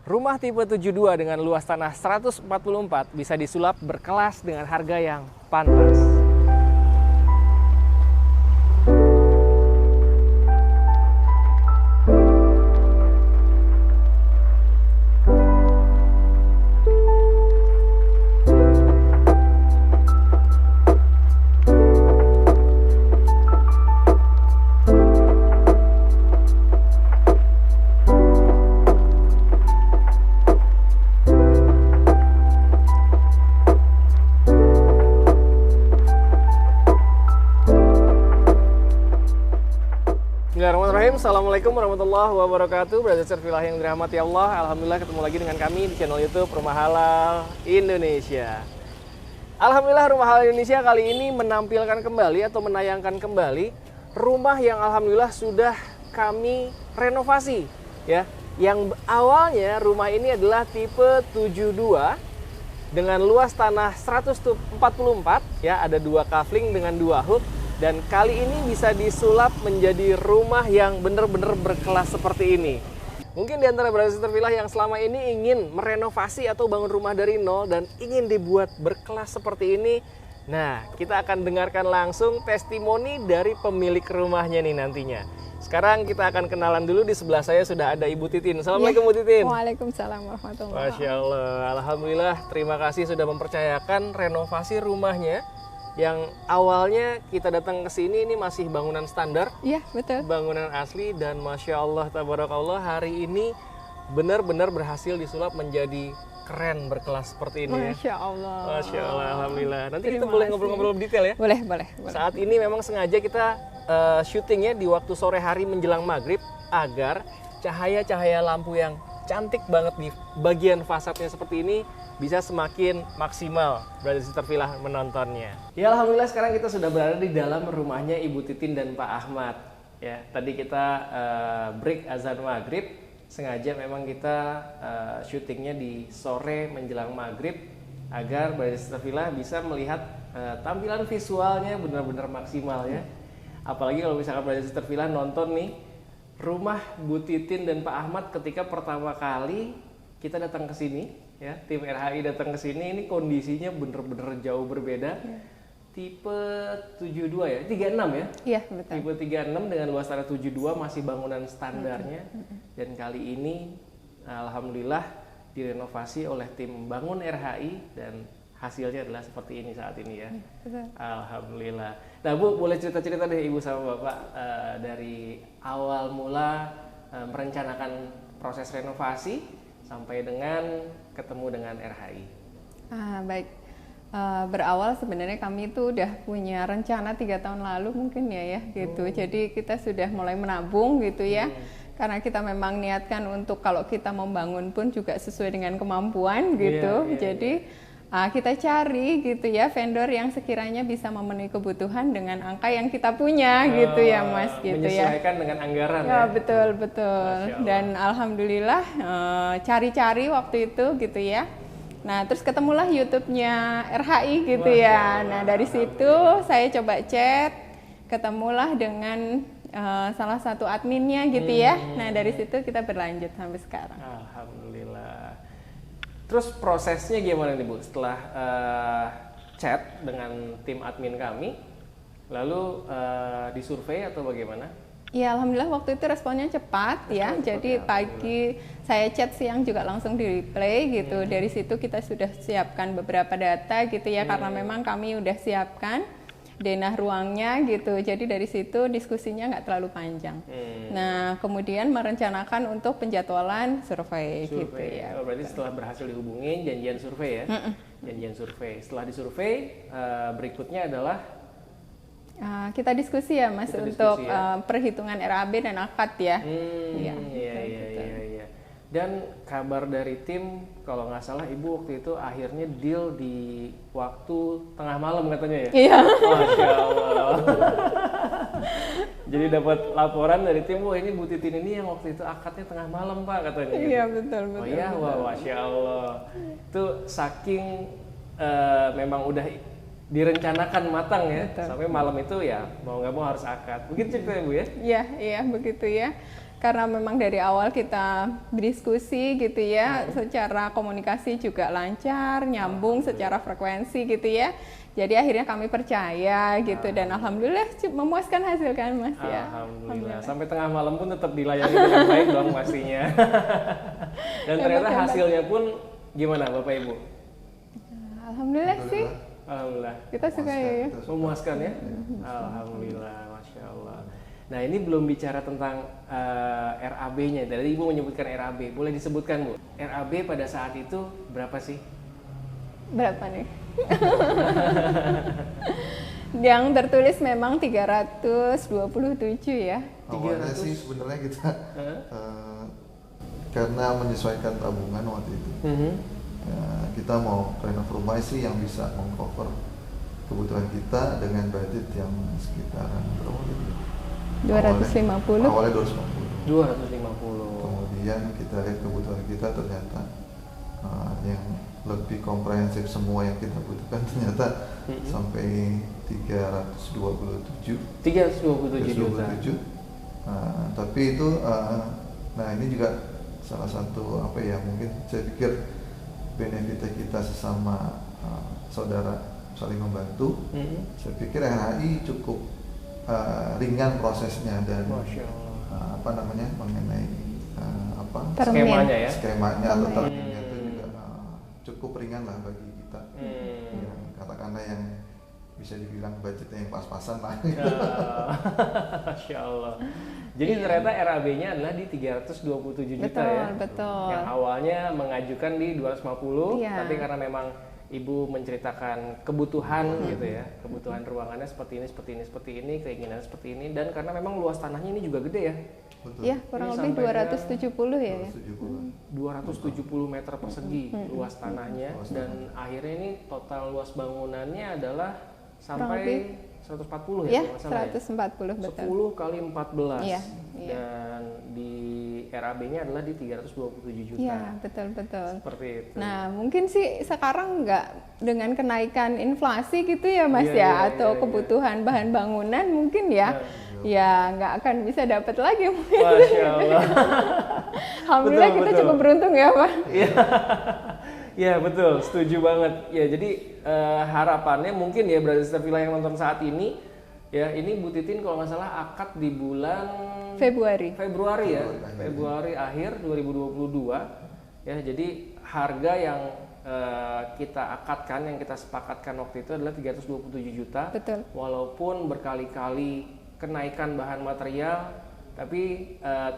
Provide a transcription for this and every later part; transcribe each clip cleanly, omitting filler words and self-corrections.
Rumah tipe 72 dengan luas tanah 144 bisa disulap berkelas dengan harga yang pantas. Bismillahirrahmanirrahim. Assalamualaikum warahmatullahi wabarakatuh. Brother Servilah yang dirahmati Allah. Alhamdulillah ketemu lagi dengan kami di channel YouTube Rumah Halal Indonesia. Alhamdulillah Rumah Halal Indonesia kali ini menampilkan kembali atau menayangkan kembali rumah yang alhamdulillah sudah kami renovasi ya. Yang awalnya rumah ini adalah tipe 72 dengan luas tanah 144 ya, ada 2 kafling dengan 2 hook. Dan kali ini bisa disulap menjadi rumah yang benar-benar berkelas seperti ini. Mungkin di antara brother Servilah yang selama ini ingin merenovasi atau bangun rumah dari nol dan ingin dibuat berkelas seperti ini. Nah, kita akan dengarkan langsung testimoni dari pemilik rumahnya nih nantinya. Sekarang kita akan kenalan dulu. Di sebelah saya sudah ada Ibu Titin. Assalamualaikum Bu Titin. Waalaikumsalam warahmatullahi wabarakatuh. Masya Allah, alhamdulillah terima kasih sudah mempercayakan renovasi rumahnya. Yang awalnya kita datang ke sini ini masih bangunan standar, Iya, betul. bangunan asli, dan Masya Allah, tabarakallah, hari ini benar-benar berhasil disulap menjadi keren berkelas seperti ini ya. Masya Allah. Masya Allah, alhamdulillah. Nanti kita Terima boleh kasih. ngobrol-ngobrol detail ya. Boleh. Saat ini memang sengaja kita syutingnya di waktu sore hari menjelang maghrib agar cahaya-cahaya lampu yang cantik banget di bagian fasadnya seperti ini bisa semakin maksimal brother Servilah menontonnya. Ya alhamdulillah sekarang kita sudah berada di dalam rumahnya Ibu Titin dan Pak Ahmad. Ya tadi kita break azan maghrib, sengaja memang kita syutingnya di sore menjelang maghrib agar brother Servilah bisa melihat tampilan visualnya benar-benar maksimal ya. Apalagi kalau misalkan brother Servilah nonton nih rumah Bu Titin dan Pak Ahmad ketika pertama kali kita datang ke sini ya, tim RHI datang ke sini, ini kondisinya bener-bener jauh berbeda. Ya. Tipe 72 ya, 36 ya? Iya, betul. Tipe 36 dengan luas tanah 72 masih bangunan standarnya. Dan kali ini alhamdulillah direnovasi oleh tim Bangun RHI dan hasilnya adalah seperti ini saat ini ya. Betul. Alhamdulillah. Nah Bu, boleh cerita-cerita deh Ibu sama Bapak dari awal mula merencanakan proses renovasi sampai dengan ketemu dengan RHI. Baik. Berawal sebenarnya kami itu udah punya rencana 3 tahun lalu mungkin ya gitu. Jadi kita sudah mulai menabung gitu ya. Karena kita memang niatkan untuk kalau kita membangun pun juga sesuai dengan kemampuan gitu. Jadi kita cari gitu ya vendor yang sekiranya bisa memenuhi kebutuhan dengan angka yang kita punya gitu ya Mas gitu ya. Menyesuaikan dengan anggaran ya. Betul. Dan alhamdulillah cari-cari waktu itu gitu ya. Nah terus ketemulah YouTube-nya RHI gitu ya. Nah dari situ saya coba chat, ketemulah dengan salah satu adminnya gitu ya. Nah dari situ kita berlanjut sampai sekarang. Alhamdulillah. Terus prosesnya gimana nih Bu? Setelah chat dengan tim admin kami, lalu disurvei atau bagaimana? Ya alhamdulillah waktu itu responnya cepat ya. Jadi pagi saya chat, siang juga langsung di reply gitu. Dari situ kita sudah siapkan beberapa data gitu ya. Karena memang kami udah siapkan denah ruangnya gitu. Jadi dari situ diskusinya nggak terlalu panjang. Nah kemudian merencanakan untuk penjadwalan survei gitu ya. Oh, berarti setelah berhasil dihubungin janjian survei ya. Janjian survei. Setelah disurvei berikutnya adalah kita diskusi ya Mas untuk perhitungan RAB dan akad ya. Iya. Dan kabar dari tim, kalau nggak salah Ibu waktu itu akhirnya deal di waktu tengah malam katanya ya? Iya. Masya Allah. Jadi dapat laporan dari tim, wah ini Bu Titin ini yang waktu itu akadnya tengah malam Pak katanya. Iya gitu. betul. Oh iya, wah Masya Allah. Itu saking memang udah direncanakan matang ya. Betul. Sampai malam itu ya mau nggak mau harus akad. Begitu ceritanya Bu ya? Iya begitu ya. karena memang dari awal kita berdiskusi gitu ya, secara komunikasi juga lancar, nyambung secara frekuensi gitu ya. Jadi akhirnya kami percaya gitu dan alhamdulillah memuaskan hasil kan Mas ya. Alhamdulillah. Sampai tengah malam pun tetap dilayani dengan baik dong pastinya. Dan ternyata hasilnya pun gimana Bapak Ibu? Alhamdulillah sih. Alhamdulillah. Kita suka ya. Memuaskan ya? Alhamdulillah, Masya Allah. Nah ini belum bicara tentang RAB-nya. Tadi Ibu menyebutkan RAB. Boleh disebutkan Bu? RAB pada saat itu berapa sih? Berapa nih? Yang tertulis memang 327 ya. Awalnya sih sebenarnya kita karena menyesuaikan tabungan waktu itu. Ya, kita mau renov rumah sih yang bisa mengcover kebutuhan kita dengan budget yang sekitaran berapa gitu? 250. Awalnya 250. Kemudian kita lihat kebutuhan kita ternyata yang lebih komprehensif semua yang kita butuhkan ternyata sampai 327 juta. Tapi itu nah ini juga salah satu apa ya, mungkin saya pikir benefit kita sesama saudara saling membantu. Saya pikir RHI cukup ringan prosesnya dan apa namanya mengenai skemanya atau termnya itu juga cukup ringan lah bagi kita. Yang katakanlah yang bisa dibilang budgetnya yang pas-pasan lah. Masya Allah. Jadi ternyata RAB-nya adalah di 327 juta ya. Betul. Yang awalnya mengajukan di 250, tapi karena memang Ibu menceritakan kebutuhan gitu ya, kebutuhan ruangannya seperti ini, keinginan seperti ini, dan karena memang luas tanahnya ini juga gede ya. Betul. Ya, kurang lebih 270 ya. 270 meter persegi luas tanahnya, dan akhirnya ini total luas bangunannya adalah sampai 140 ya? 140 betul. 10 kali 14. Iya. Dan di RAB-nya adalah di 327 juta. Iya, betul. Seperti itu. Nah, mungkin sih sekarang nggak dengan kenaikan inflasi gitu ya Mas atau kebutuhan bahan bangunan mungkin ya. Ya nggak akan bisa dapat lagi mungkin. Masya Allah. Alhamdulillah kita cukup beruntung ya Pak. Ya betul, setuju banget. Ya jadi harapannya mungkin ya Brother Villa yang nonton saat ini, ya ini Bu Titin kalau nggak salah akad di bulan Februari akhir 2022. Ya jadi harga yang kita akadkan, yang kita sepakatkan waktu itu adalah 327 juta. Betul. Walaupun berkali-kali kenaikan bahan material, tapi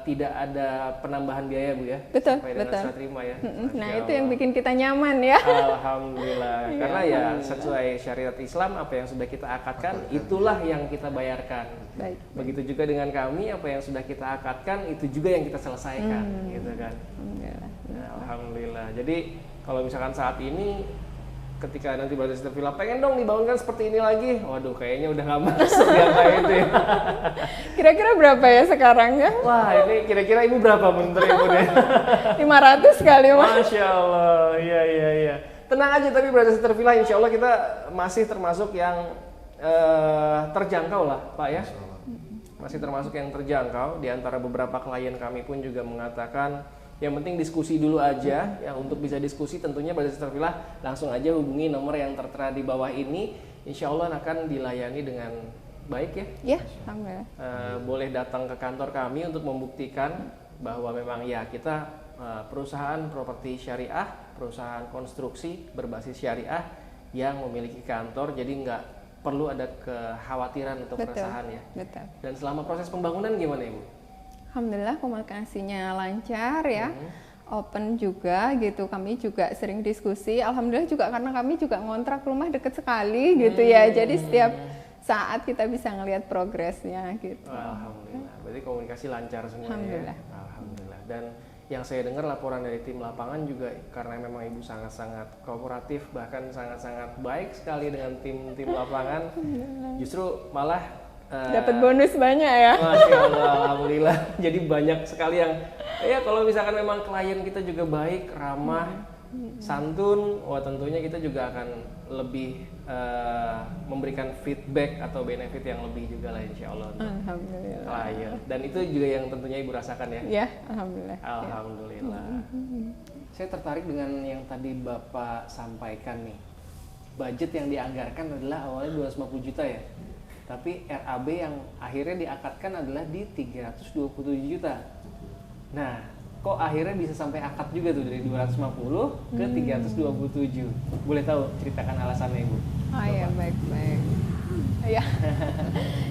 tidak ada penambahan biaya Bu ya. Betul. Serah terima ya. Nah itu yang bikin kita nyaman ya. Alhamdulillah. Karena ya sesuai syariat Islam, apa yang sudah kita akadkan itulah yang kita bayarkan. Baik. Begitu juga dengan kami, apa yang sudah kita akadkan itu juga yang kita selesaikan, gitu kan. Alhamdulillah. Nah, alhamdulillah. Jadi kalau misalkan saat ini ketika nanti Brother Villa pengen dong dibangunkan seperti ini lagi, waduh kayaknya udah nggak masuk ya kayak itu ya. Kira-kira berapa ya sekarang ya? Wah ini kira-kira Ibu berapa menurut Ibu deh? 500 kali Mas. Masya Allah, iya. Tenang aja, tapi Brother Villa insya Allah kita masih termasuk yang terjangkau lah Pak ya. Masih termasuk yang terjangkau. Di antara beberapa klien kami pun juga mengatakan yang penting diskusi dulu aja. Ya, untuk bisa diskusi tentunya Brother Villa langsung aja hubungi nomor yang tertera di bawah ini. Insya Allah akan dilayani dengan baik ya. Ya, alhamdulillah. Boleh datang ke kantor kami untuk membuktikan bahwa memang ya kita perusahaan properti syariah, perusahaan konstruksi berbasis syariah yang memiliki kantor, jadi nggak perlu ada kekhawatiran atau keresahan ya. Betul. Dan selama proses pembangunan gimana Ibu? Alhamdulillah komunikasinya lancar ya, open juga gitu. Kami juga sering diskusi. Alhamdulillah juga karena kami juga ngontrak rumah deket sekali gitu ya. Jadi setiap saat kita bisa ngelihat progresnya gitu. Alhamdulillah. Berarti komunikasi lancar semua. Alhamdulillah. Ya? Alhamdulillah. Dan yang saya dengar laporan dari tim lapangan juga karena memang Ibu sangat-sangat kooperatif, bahkan sangat-sangat baik sekali dengan tim lapangan. Justru malah dapat bonus banyak ya. Masya Allah, alhamdulillah. Jadi banyak sekali yang ya kalau misalkan memang klien kita juga baik, ramah, santun, wah tentunya kita juga akan lebih memberikan feedback atau benefit yang lebih juga lah insya Allah. Alhamdulillah. Klien. Dan itu juga yang tentunya Ibu rasakan ya? Ya, alhamdulillah. Alhamdulillah. Saya tertarik dengan yang tadi Bapak sampaikan nih. Budget yang dianggarkan adalah awalnya 250 juta ya. Tapi RAB yang akhirnya diakadkan adalah di 327 juta. Nah, kok akhirnya bisa sampai akad juga tuh dari 250 ke 327? Boleh tahu ceritakan alasannya Ibu? Oh ya, baik. Ya.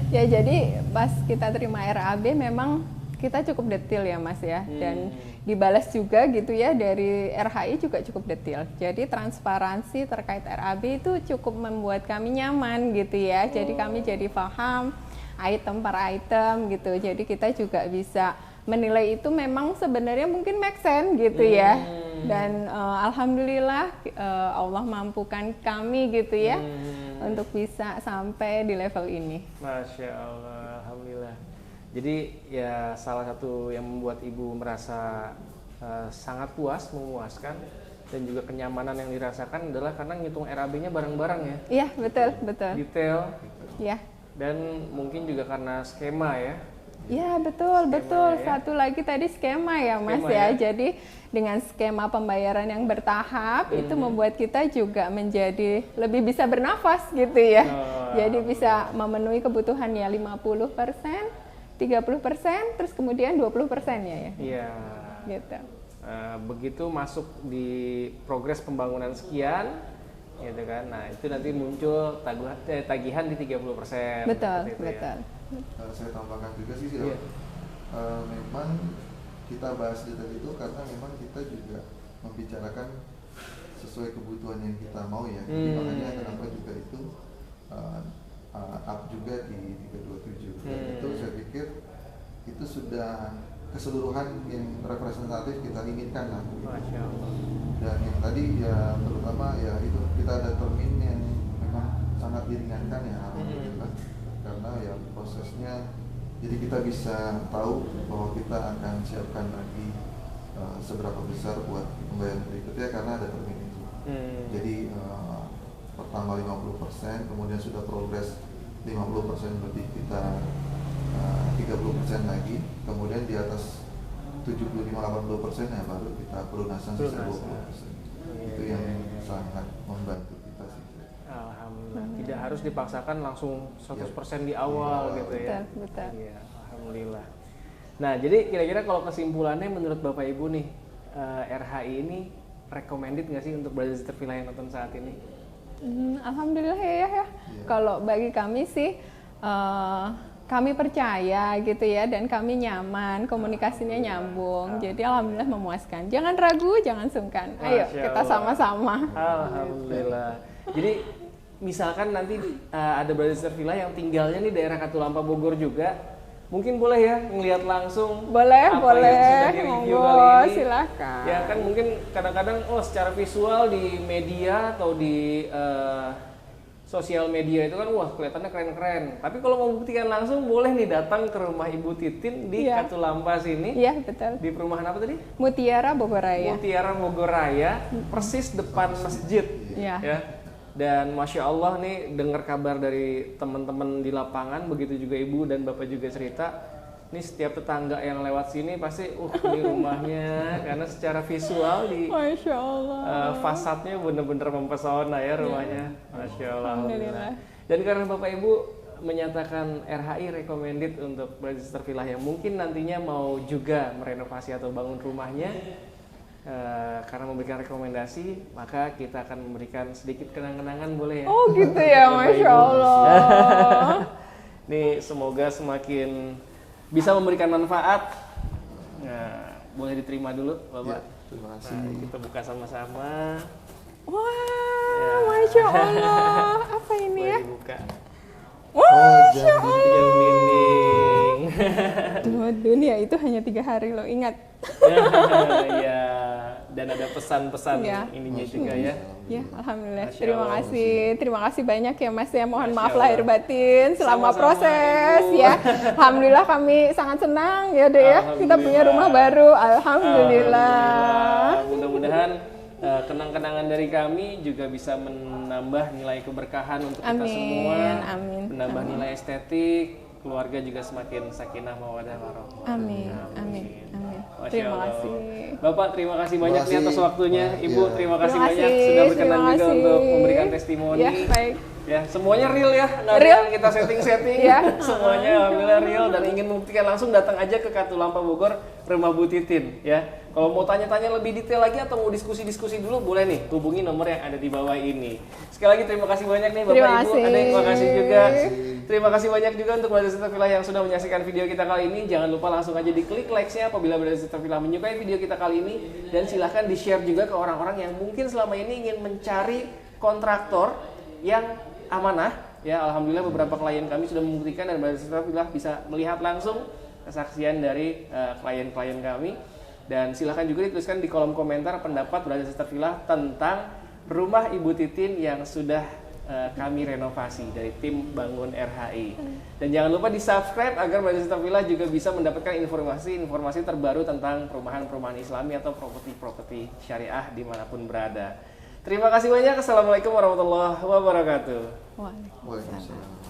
Ya, jadi pas kita terima RAB memang kita cukup detail ya Mas ya, dan dibalas juga gitu ya dari RHI juga cukup detail. Jadi transparansi terkait RAB itu cukup membuat kami nyaman gitu ya. Jadi kami jadi paham item per item gitu. Jadi kita juga bisa menilai itu memang sebenarnya mungkin make sense gitu ya. Dan alhamdulillah Allah mampukan kami gitu ya untuk bisa sampai di level ini. Masya Allah, alhamdulillah. Jadi ya salah satu yang membuat Ibu merasa sangat puas, memuaskan, dan juga kenyamanan yang dirasakan adalah karena ngitung RAB-nya bareng-bareng ya. Iya, betul. Detail. Ya. Dan mungkin juga karena skema ya. Ya, betul. Ya. Satu lagi tadi skema ya Mas Skema, ya. ya. Jadi dengan skema pembayaran yang bertahap itu membuat kita juga menjadi lebih bisa bernafas gitu ya. Jadi bisa memenuhi kebutuhannya 50%, 30%, terus kemudian 20% ya. Iya. Gitu. Begitu masuk di progres pembangunan sekian, gitu kan. Nah, itu nanti muncul tagihan di 30%. Betul. Ya. Saya tambahkan juga sih, Iya. memang kita bahas detail itu karena memang kita juga membicarakan sesuai kebutuhan yang kita mau ya. Jadi makanya kenapa juga itu up juga di 327. Dan itu saya pikir itu sudah keseluruhan yang representatif kita inginkan lah. Masya Allah. Dan yang tadi ya terutama ya itu kita ada termin yang memang sangat diringankan ya alhamdulillah. Karena ya prosesnya jadi kita bisa tahu bahwa kita akan siapkan lagi seberapa besar buat pembayaran berikutnya karena ada termin itu. Jadi pertama 50%, kemudian sudah progres 50% lebih kita 30% lagi, kemudian di atas 75-80% ya baru kita pelunasan sisa 20%. Itu yang sangat membantu kita sih. Alhamdulillah. Tidak harus dipaksakan langsung 100% di awal gitu ya. Betul. Iya, alhamdulillah. Nah, jadi kira-kira kalau kesimpulannya menurut Bapak Ibu nih, RHI ini recommended nggak sih untuk Brothers Sister Villa yang nonton saat ini? Alhamdulillah ya. Kalau bagi kami sih kami percaya gitu ya, dan kami nyaman, komunikasinya nyambung. Jadi alhamdulillah memuaskan. Jangan ragu, jangan sungkan. Ayo kita sama-sama. Alhamdulillah. Jadi misalkan nanti ada Brothers Sister Villa yang tinggalnya nih daerah Katulampa Bogor juga, mungkin boleh ya ngelihat langsung boleh yang sudah di-review kali ini. Silakan. Ya kan mungkin kadang-kadang secara visual di media atau di sosial media itu kan wah kelihatannya keren-keren. Tapi kalau mau buktikan langsung boleh nih datang ke rumah Ibu Titin di Katulampa sini. Iya, betul. Di perumahan apa tadi? Mutiara Bogor Raya. Mutiara Bogor Raya, persis depan masjid. Iya. Ya. Dan Masya Allah nih dengar kabar dari teman-teman di lapangan, begitu juga Ibu dan Bapak juga cerita, nih setiap tetangga yang lewat sini pasti ini rumahnya, karena secara visual di Masya Allah. fasadnya bener-bener mempesona ya rumahnya. Masya Allah. Alhamdulillah. Dan karena Bapak Ibu menyatakan RHI recommended untuk Brothers Sister Villa yang mungkin nantinya mau juga merenovasi atau bangun rumahnya, karena memberikan rekomendasi, maka kita akan memberikan sedikit kenang-kenangan boleh ya? Oh gitu ya, Masya Allah. Nih semoga semakin bisa memberikan manfaat. Nah, boleh diterima dulu Bapak. Ya, terima kasih. Nah, kita buka sama-sama. Wah, Masya Allah. Apa ini Boleh ya? dibuka. Wah, Masya Allah. Jam dinding. Dunia itu hanya 3 hari loh, ingat. Ya, dan ada pesan-pesan Ya. ininya juga ya. Ya, alhamdulillah. Masya Terima Allah. kasih. Terima kasih banyak ya Mas ya. Mohon Masya maaf Allah. lahir batin selama Sama-sama, proses Ibu. ya. Alhamdulillah kami sangat senang ya Dek ya. Kita punya rumah baru. Alhamdulillah. Mudah-mudahan kenang-kenangan dari kami juga bisa menambah nilai keberkahan untuk kita semua, menambah nilai estetik, keluarga juga semakin sakinah mawaddah warahmah. Amin. Terima kasih. Bapak terima kasih banyak nih atas waktunya. Ibu Iya. terima kasih Terima banyak kasih, sudah berkenan terima juga kasih. untuk memberikan testimoni. Ya, baik. Ya, semuanya real ya, nggak ada Real. yang kita setting-setting. Ya. Semuanya alhamdulillah real dan ingin membuktikan langsung datang aja ke Katulampa Bogor, rumah Bu Titin ya. Kalau mau tanya-tanya lebih detail lagi atau mau diskusi-diskusi dulu boleh nih hubungi nomor yang ada di bawah ini. Sekali lagi terima kasih banyak nih Bapak Terima Ibu, kasih. ada yang terima kasih juga. Terima kasih banyak juga untuk Brother Sister Villa yang sudah menyaksikan video kita kali ini. Jangan lupa langsung aja diklik like-nya apabila Brother Sister Villa menyukai video kita kali ini dan silahkan di-share juga ke orang-orang yang mungkin selama ini ingin mencari kontraktor yang amanah. Ya, alhamdulillah beberapa klien kami sudah membuktikan dan Brother Sister Villa bisa melihat langsung kesaksian dari klien-klien kami. Dan silahkan juga dituliskan di kolom komentar pendapat Brother Sister Villa tentang rumah Ibu Titin yang sudah kami renovasi dari tim Bangun RHI. Dan jangan lupa di subscribe agar Brother Sister Villa juga bisa mendapatkan informasi terbaru tentang perumahan-perumahan Islami atau properti syariah dimanapun berada. Terima kasih banyak. Assalamualaikum warahmatullahi wabarakatuh. Waalaikumsalam. Waalaikumsalam.